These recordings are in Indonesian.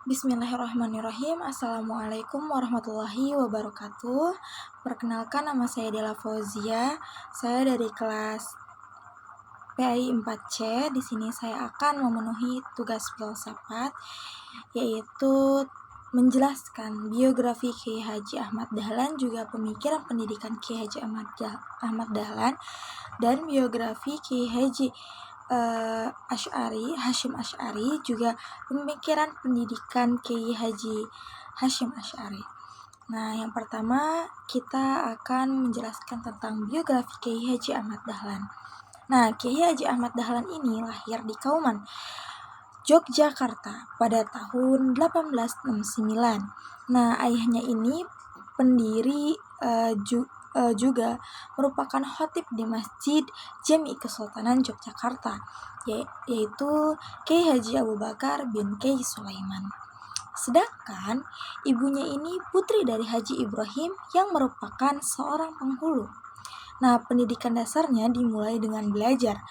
Bismillahirrahmanirrahim. Assalamualaikum warahmatullahi wabarakatuh. Perkenalkan, nama saya Dela Fauzia. Saya dari kelas PAI 4C. Di sini saya akan memenuhi tugas filsafat, yaitu menjelaskan biografi Kiai Haji Ahmad Dahlan, juga pemikiran pendidikan Kiai Haji Ahmad Dahlan, dan biografi Kiai Haji Hasyim Asy'ari, juga pemikiran pendidikan Kiai Haji Hasyim Asy'ari. Nah, yang pertama kita akan menjelaskan tentang biografi Kiai Haji Ahmad Dahlan. Nah, Kiai Haji Ahmad Dahlan ini lahir di Kauman, Yogyakarta pada tahun 1869. Nah, ayahnya ini pendiri juga merupakan khatib di Masjid Jami Kesultanan Yogyakarta, yaitu Kiai Haji Abu Bakar bin Kiai Sulaiman. Sedangkan ibunya ini putri dari Haji Ibrahim yang merupakan seorang penghulu. Nah, pendidikan dasarnya dimulai dengan belajar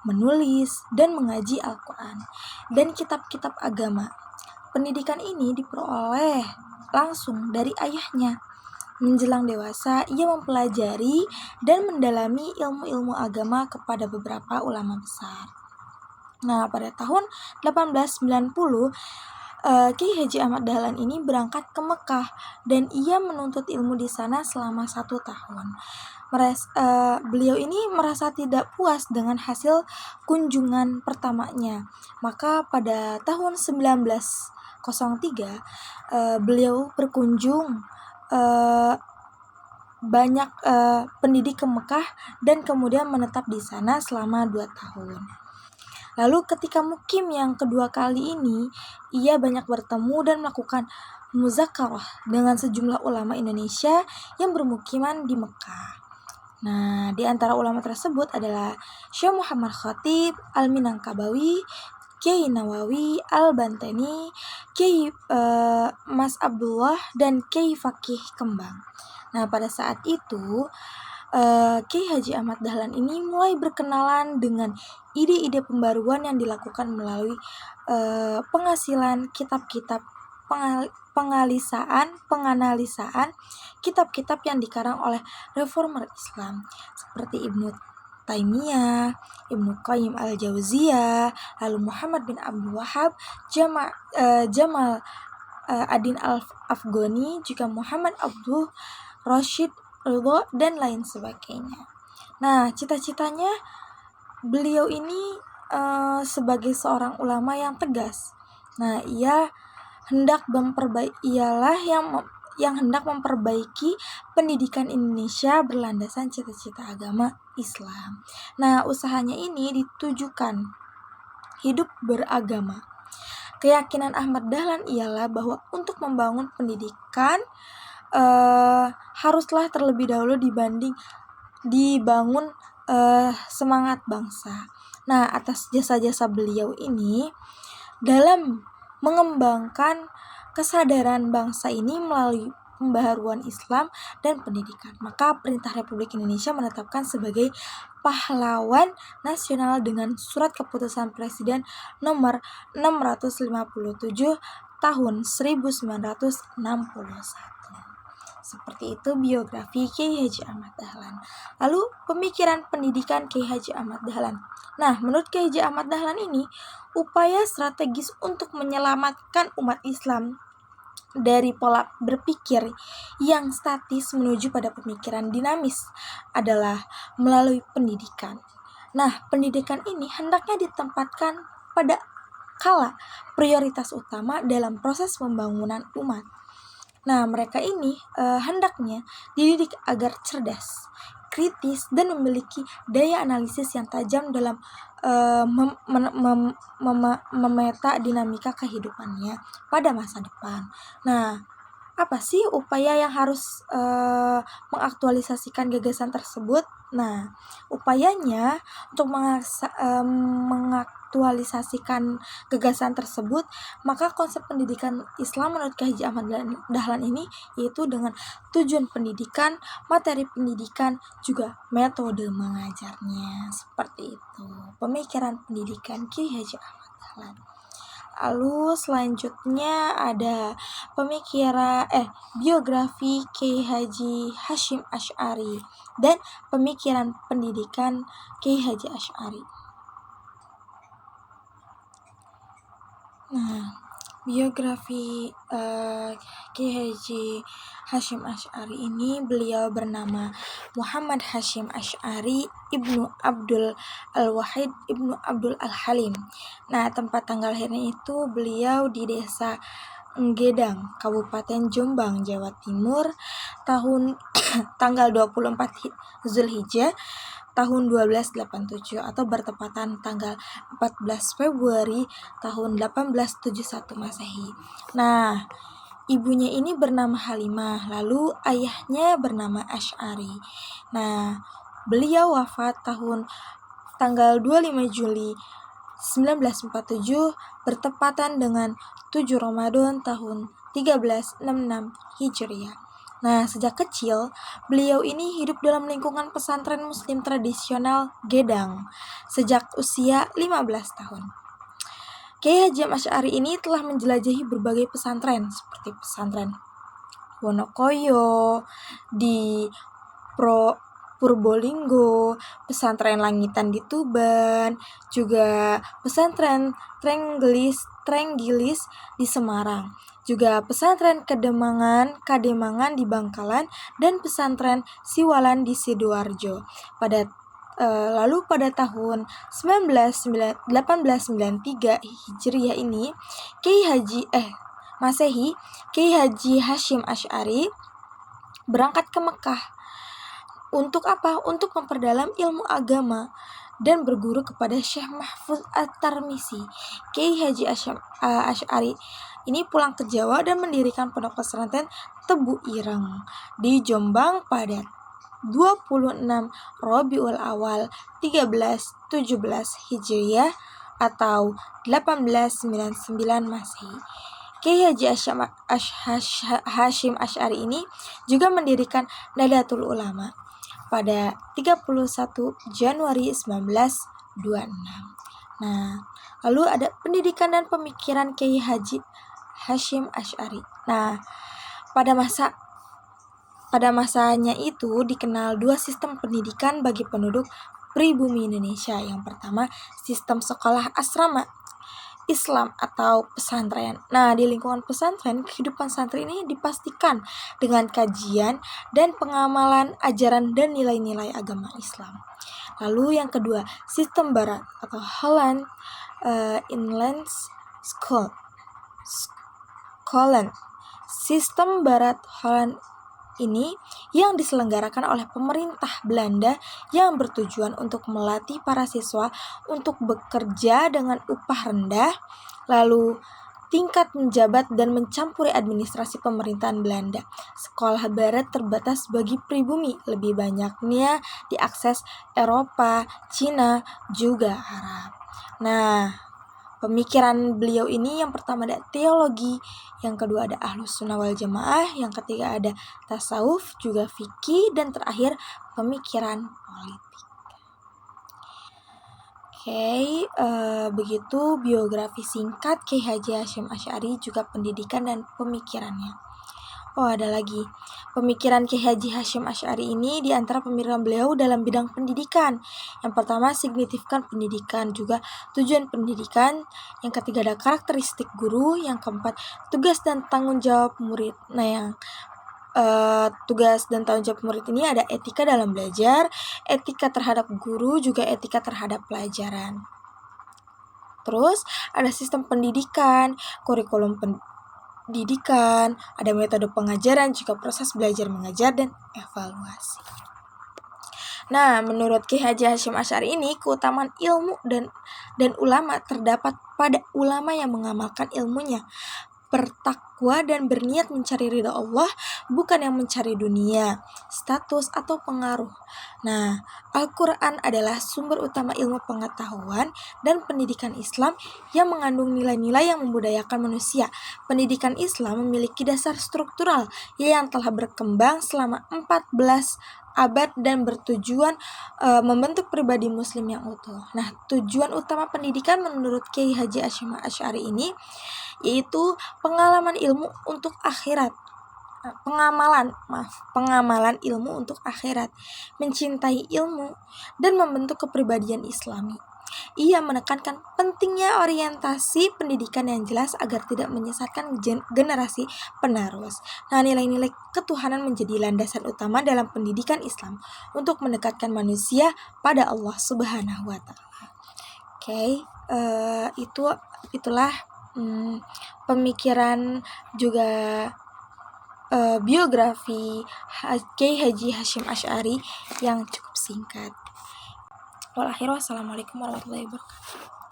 menulis dan mengaji Al-Quran dan kitab-kitab agama. Pendidikan ini diperoleh langsung dari ayahnya. Menjelang dewasa, ia mempelajari dan mendalami ilmu-ilmu agama kepada beberapa ulama besar. Nah, pada tahun 1890, Kiai Haji Ahmad Dahlan ini berangkat ke Mekah dan ia menuntut ilmu di sana selama 1 tahun. Beliau ini merasa tidak puas dengan hasil kunjungan pertamanya. Maka pada tahun 1903 beliau berkunjung banyak pendidik ke Mekah dan kemudian menetap di sana selama 2 tahun. Lalu ketika mukim yang kedua kali ini, ia banyak bertemu dan melakukan muzakarah dengan sejumlah ulama Indonesia yang bermukiman di Mekah. Nah, di antara ulama tersebut adalah Syekh Muhammad Khatib Al-Minangkabawi, Kiai Nawawi Al-Bantani, Kiai Mas Abdullah, dan Kiai Fakih Kembang. Nah, pada saat itu Kiai Haji Ahmad Dahlan ini mulai berkenalan dengan ide-ide pembaruan yang dilakukan melalui penghasilan kitab-kitab penganalisaan kitab-kitab yang dikarang oleh reformer Islam seperti Ibnu Taimiyah, Ibnu Qayyim al-Jauziyah, lalu Muhammad bin Abdul Wahhab, Jamal Adin al-Afghani, juga Muhammad Abdul Rashid Ridho, dan lain sebagainya. Nah, cita-citanya beliau ini sebagai seorang ulama yang tegas. Nah, ia hendak memperbaiki pendidikan Indonesia berlandaskan cita-cita agama Islam. Nah, usahanya ini ditujukan hidup beragama. Keyakinan Ahmad Dahlan ialah bahwa untuk membangun pendidikan haruslah terlebih dahulu dibangun semangat bangsa. Nah, atas jasa-jasa beliau ini dalam mengembangkan kesadaran bangsa ini melalui pembaharuan Islam dan pendidikan, maka Perintah Republik Indonesia menetapkan sebagai pahlawan nasional dengan surat keputusan Presiden nomor 657 tahun 1961. Seperti itu biografi Kiai Haji Ahmad Dahlan. Lalu pemikiran pendidikan Kiai Haji Ahmad Dahlan. Nah, menurut Kiai Haji Ahmad Dahlan ini, upaya strategis untuk menyelamatkan umat Islam dari pola berpikir yang statis menuju pada pemikiran dinamis adalah melalui pendidikan. Nah, pendidikan ini hendaknya ditempatkan pada skala prioritas utama dalam proses pembangunan umat. Nah, mereka ini hendaknya dididik agar cerdas, kritis, dan memiliki daya analisis yang tajam dalam memeta dinamika kehidupannya pada masa depan. Nah, apa sih upaya yang harus mengaktualisasikan gagasan tersebut? Nah, upayanya untuk mengaktualisasikan gagasan tersebut, maka konsep pendidikan Islam menurut Kiai Haji Ahmad Dahlan ini yaitu dengan tujuan pendidikan, materi pendidikan, juga metode mengajarnya. Seperti itu pemikiran pendidikan Kiai Haji Ahmad Dahlan. Lalu selanjutnya ada biografi Kiai Haji Hashim Asy'ari dan pemikiran pendidikan Kiai Haji Asy'ari. Nah, biografi Kiai Haji Hashim Asy'ari ini, beliau bernama Muhammad Hashim Asy'ari Ibnu Abdul Al-Wahid Ibnu Abdul Al-Halim. Nah, tempat tanggal lahirnya itu beliau di desa Gedang, Kabupaten Jombang, Jawa Timur, tahun tanggal 24 Zulhijjah tahun 1287 atau bertepatan tanggal 14 Februari tahun 1871 Masehi. Nah, ibunya ini bernama Halimah, lalu ayahnya bernama Asy'ari. Nah, beliau wafat tanggal 25 Juli 1947 bertepatan dengan 7 Ramadan tahun 1366 Hijriah. Nah, sejak kecil, beliau ini hidup dalam lingkungan pesantren muslim tradisional Gedang sejak usia 15 tahun. Kiai Haji Asy'ari ini telah menjelajahi berbagai pesantren seperti pesantren Wonokoyo, di Purbolinggo, pesantren Langitan di Tuban, juga pesantren Trenggilis di Semarang, juga pesantren Kademangan di Bangkalan, dan pesantren Siwalan di Sidoarjo. Lalu pada tahun 1893 Hijriah ini, Masehi, Kiai Haji Hashim Asy'ari berangkat ke Mekah. Untuk apa? Untuk memperdalam ilmu agama dan berguru kepada Syekh Mahfuz At-Tarmisi. Kiai Haji Asy'ari ini pulang ke Jawa dan mendirikan pondok pesantren Tebu Ireng di Jombang pada 26 Rabiul Awal 1317 Hijriah atau 1899 Masehi. Kiai Haji Hashim Asy'ari ini juga mendirikan Nahdlatul Ulama pada 31 Januari 1926. Nah, lalu ada pendidikan dan pemikiran Kiai Haji Hashim Asy'ari. Nah, pada masanya itu dikenal dua sistem pendidikan bagi penduduk pribumi Indonesia. Yang pertama, sistem sekolah asrama Islam atau pesantren. Nah, di lingkungan pesantren, kehidupan santri ini dipastikan dengan kajian dan pengamalan ajaran dan nilai-nilai agama Islam. Lalu yang kedua, sistem barat atau Holland Inland School. Sistem barat Holland ini yang diselenggarakan oleh pemerintah Belanda yang bertujuan untuk melatih para siswa untuk bekerja dengan upah rendah, lalu tingkat menjabat dan mencampuri administrasi pemerintahan Belanda. Sekolah barat terbatas bagi pribumi, lebih banyaknya diakses Eropa, Cina, juga Arab. Nah, pemikiran beliau ini yang pertama ada teologi, yang kedua ada Ahlus Sunnah wal Jamaah, yang ketiga ada tasawuf, juga fikih, dan terakhir pemikiran politik. Begitu biografi singkat Kiai Haji Hashim Asy'ari, juga pendidikan dan pemikirannya. Ada lagi. Pemikiran Kiai Haji Hashim Asy'ari ini di antara pemikiran beliau dalam bidang pendidikan. Yang pertama, signifikan pendidikan, juga tujuan pendidikan. Yang ketiga ada karakteristik guru. Yang keempat, tugas dan tanggung jawab murid. Nah, yang tugas dan tanggung jawab murid ini ada etika dalam belajar, etika terhadap guru, juga etika terhadap pelajaran. Terus ada sistem pendidikan, kurikulum pendidikan, ada metode pengajaran, juga proses belajar mengajar dan evaluasi. Nah, menurut Kiai Haji Hashim Asy'ari ini, keutamaan ilmu dan ulama terdapat pada ulama yang mengamalkan ilmunya, bertakwa dan berniat mencari ridha Allah, bukan yang mencari dunia, status, atau pengaruh. Nah, Al-Quran adalah sumber utama ilmu pengetahuan dan pendidikan Islam yang mengandung nilai-nilai yang membudayakan manusia. Pendidikan Islam memiliki dasar struktural yang telah berkembang selama 14 abad dan bertujuan membentuk pribadi muslim yang utuh. Nah, tujuan utama pendidikan menurut Kiai Haji Hasyim Asy'ari ini yaitu pengalaman ilmu untuk akhirat. Pengamalan ilmu untuk akhirat, mencintai ilmu, dan membentuk kepribadian Islami. Ia menekankan pentingnya orientasi pendidikan yang jelas agar tidak menyesatkan generasi penerus. Nah, nilai-nilai ketuhanan menjadi landasan utama dalam pendidikan Islam untuk mendekatkan manusia pada Allah Subhanahu wa Ta'ala. Oke, itulah pemikiran juga biografi Kiai Haji Hasyim Asy'ari yang cukup singkat. Wassalamualaikum warahmatullahi wabarakatuh.